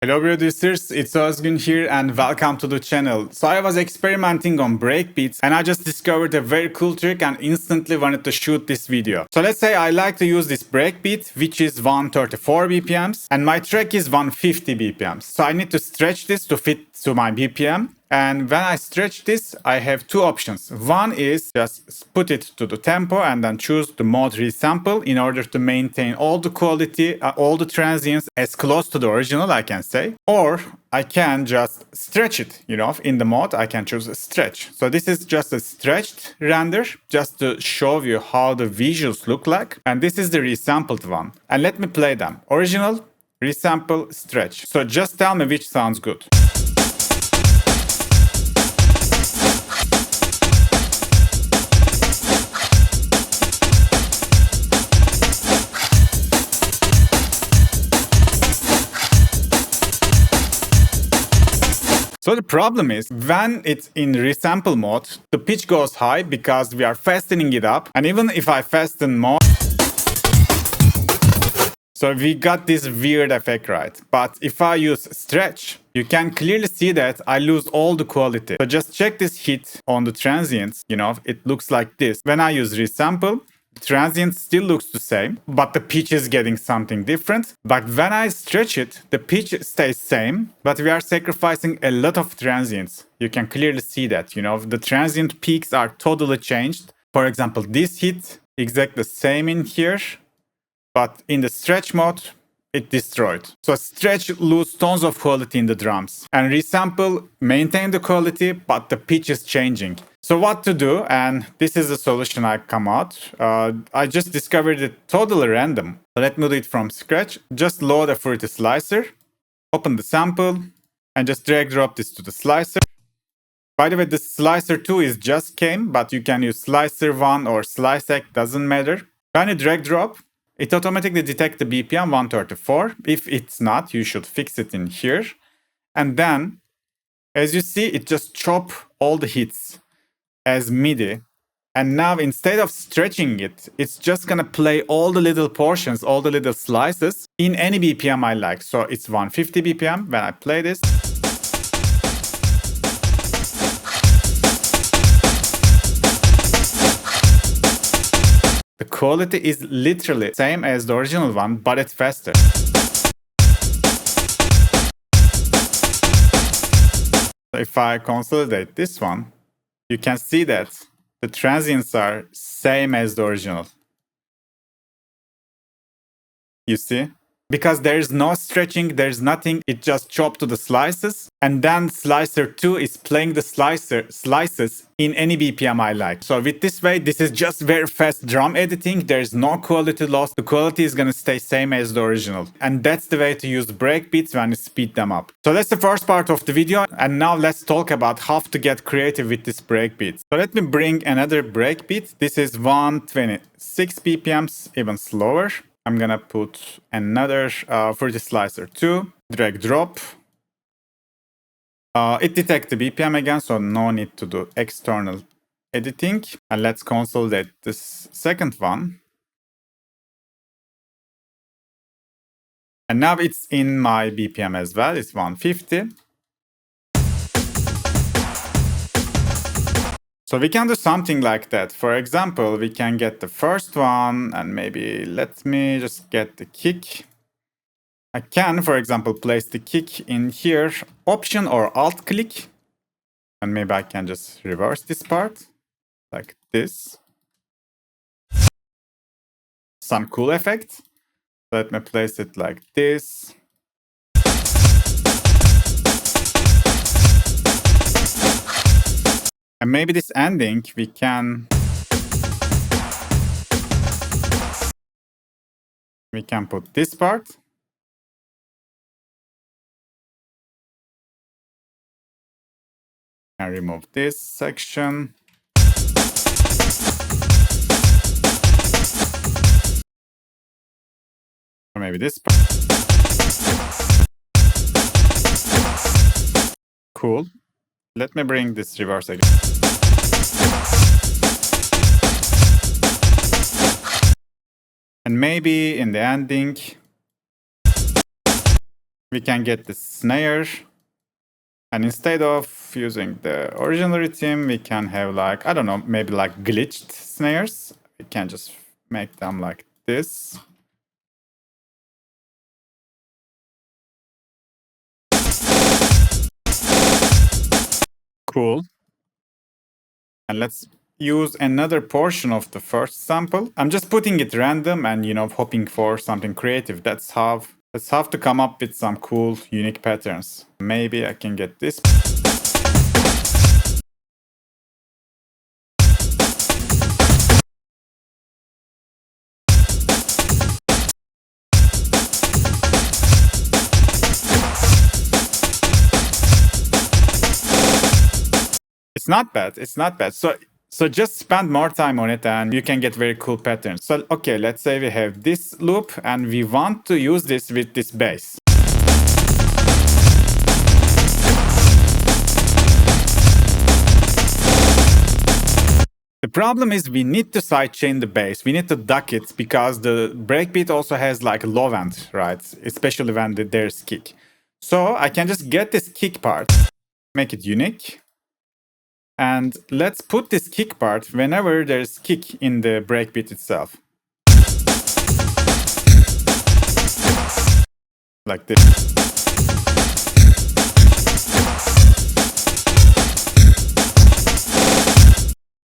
Hello producers, it's Ozgun here and welcome to the channel. So I was experimenting on breakbeats and I just discovered a very cool trick and instantly wanted to shoot this video. So let's say I like to use this breakbeat which is 134 BPMs and my track is 150 BPMs. So I need to stretch this to fit to my BPM. And when I stretch this, I have two options. One is just put it to the tempo and then choose the mode resample in order to maintain all the quality, all the transients as close to the original, I can say. Or I can just stretch it, in the mode, I can choose a stretch. So this is just a stretched render, just to show you how the visuals look like. And this is the resampled one. And let me play them. Original, resample, stretch. So just tell me which sounds good. So the problem is, when it's in resample mode, the pitch goes high because we are fastening it up. And even if I fasten more, so we got this weird effect, right? But if I use stretch, you can clearly see that I lose all the quality. So just check this hit on the transients, it looks like this. When I use resample, transient still looks the same, but the pitch is getting something different. But when I stretch it, the pitch stays same, but we are sacrificing a lot of transients. You can clearly see that, the transient peaks are totally changed. For example, this hit, exactly the same in here, but in the stretch mode, it destroyed. So stretch lose tons of quality in the drums, and resample maintain the quality, but the pitch is changing. So what to do? And this is the solution I come out. I just discovered it totally random. So let me do it from scratch. Just load a Fruity slicer, open the sample, and just drag drop this to the slicer. By the way, the slicer 2 is just came, but you can use slicer 1 or slice X, doesn't matter. When you drag drop, it automatically detects the BPM 134. If it's not, you should fix it in here. And then, as you see, it just chop all the hits as MIDI. And now instead of stretching it, it's just gonna play all the little portions, all the little slices in any BPM I like. So it's 150 BPM when I play this. The quality is literally same as the original one, but it's faster. If I consolidate this one, you can see that the transients are same as the original. You see? Because there is no stretching, there's nothing, it just chopped to the slices. And then slicer 2 is playing the slices in any BPM I like. So with this way, this is just very fast drum editing. There's no quality loss. The quality is gonna stay same as the original. And that's the way to use breakbeats when you speed them up. So that's the first part of the video. And now let's talk about how to get creative with this breakbeat. So let me bring another breakbeat. This is 126 BPMs, even slower. I'm gonna put another Fruity slicer 2, drag drop. It detects the BPM again, so no need to do external editing. And let's consolidate this second one. And now it's in my BPM as well, it's 150. So we can do something like that. For example, we can get the first one and maybe let me just get the kick. I can, for example, place the kick in here, Option or Alt click. And maybe I can just reverse this part like this. Some cool effect. Let me place it like this. And maybe this ending, we can put this part. And remove this section. Or maybe this part. Cool. Let me bring this reverse again. And maybe in the ending, we can get the snare. And instead of using the original rhythm, we can have like, I don't know, maybe like glitched snares. We can just make them like this. Cool. And let's use another portion of the first sample. I'm just putting it random and, hoping for something creative. Let's have to come up with some cool, unique patterns. Maybe I can get this. It's not bad. It's not bad. So just spend more time on it and you can get very cool patterns. So, okay, let's say we have this loop and we want to use this with this bass. The problem is we need to sidechain the bass. We need to duck it because the breakbeat also has like low end, right? Especially when there's kick. So I can just get this kick part, make it unique. And let's put this kick part whenever there's kick in the breakbeat itself. Like this.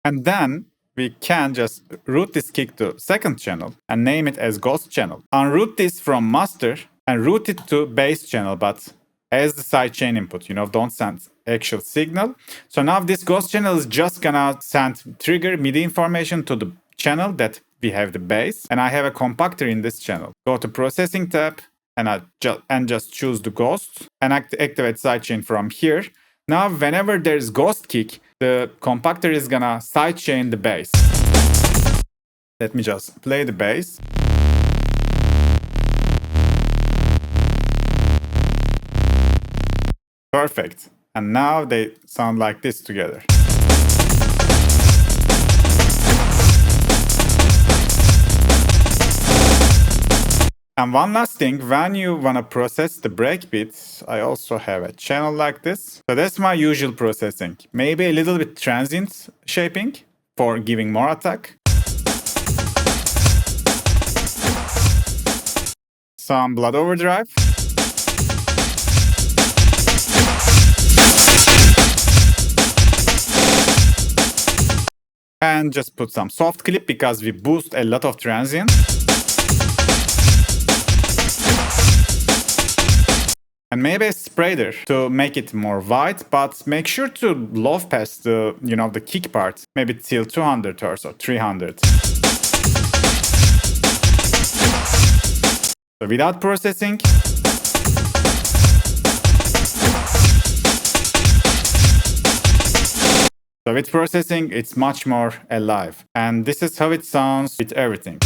And then we can just route this kick to second channel and name it as ghost channel. Unroute this from master and route it to bass channel, but as the sidechain input, don't send actual signal. So now this ghost channel is just gonna send trigger MIDI information to the channel that we have the bass, and I have a compactor in this channel. Go to processing tab and just choose the ghost and activate sidechain from here. Now, whenever there's ghost kick, the compactor is gonna sidechain the bass. Let me just play the bass. Perfect. And now they sound like this together. And one last thing, when you want to process the breakbeats, I also have a channel like this. So that's my usual processing. Maybe a little bit transient shaping for giving more attack. Some blood overdrive. And just put some soft clip because we boost a lot of transient. And maybe a spreader to make it more wide, but make sure to low pass the, the kick part, maybe till 200 or so, 300. So without processing. So with processing, it's much more alive. And this is how it sounds with everything.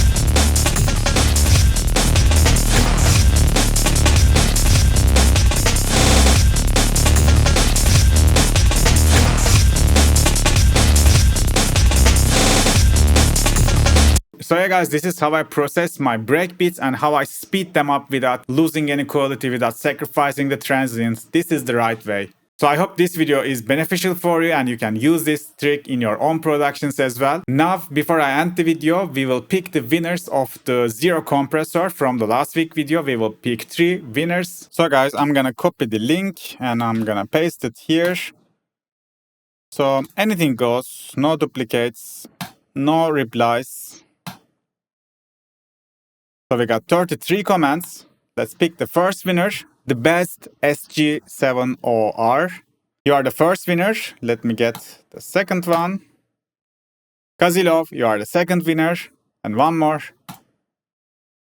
So yeah guys, this is how I process my breakbeats and how I speed them up without losing any quality, without sacrificing the transients. This is the right way. So I hope this video is beneficial for you and you can use this trick in your own productions as well. Now, before I end the video, we will pick the winners of the zero compressor from the last week video. We will pick 3 winners. So guys, I'm gonna copy the link and I'm gonna paste it here. So anything goes, no duplicates, no replies. So we got 33 comments. Let's pick the first winner, the best SG7OR. You are the first winner. Let me get the second one. Kazilov, you are the second winner. And one more.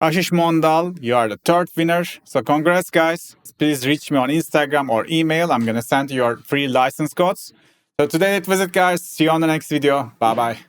Ashish Mondal, you are the third winner. So congrats, guys. Please reach me on Instagram or email. I'm going to send you your free license codes. So today it was it, guys. See you on the next video. Bye-bye.